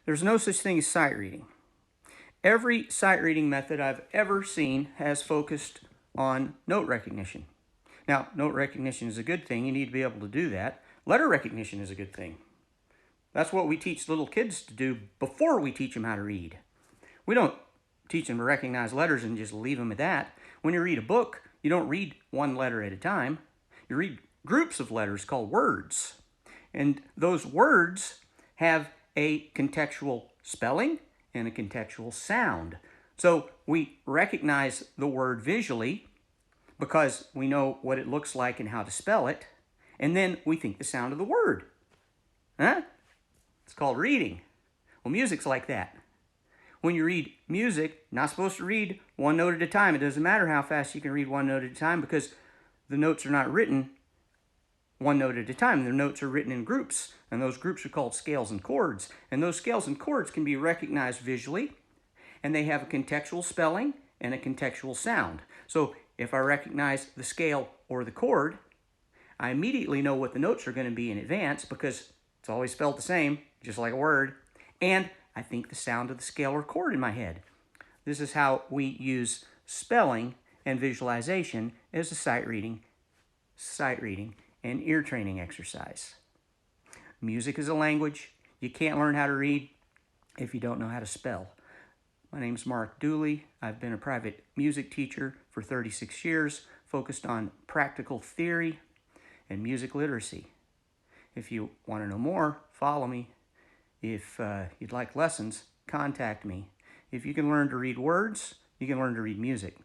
There's no such thing as sight reading. Every sight reading method I've ever seen has focused on note recognition. Now, note recognition is a good thing. You need to be able to do that. Letter recognition is a good thing. That's what we teach little kids to do before we teach them how to read. We don't teach them to recognize letters and just leave them at that. When you read a book, you don't read one letter at a time. You read groups of letters called words. And those words have a contextual spelling and a contextual sound. So we recognize the word visually because we know what it looks like and how to spell it. And then we think the sound of the word. Huh? It's called reading. Well, music's like that. When you read music, you're not supposed to read one note at a time. It doesn't matter how fast you can read one note at a time because the notes are not written one note at a time. The notes are written in groups, and those groups are called scales and chords. And those scales and chords can be recognized visually, and they have a contextual spelling and a contextual sound. So if I recognize the scale or the chord, I immediately know what the notes are going to be in advance because it's always spelled the same, just like a word. And I think the sound of the scale or chord in my head. This is how we use spelling and visualization as a sight reading, and ear training exercise. Music is a language. You can't learn how to read if you don't know how to spell. My name's Mark Dooley. I've been a private music teacher for 36 years, focused on practical theory and music literacy. If you want to know more, follow me. If you'd like lessons, contact me. If you can learn to read words, you can learn to read music.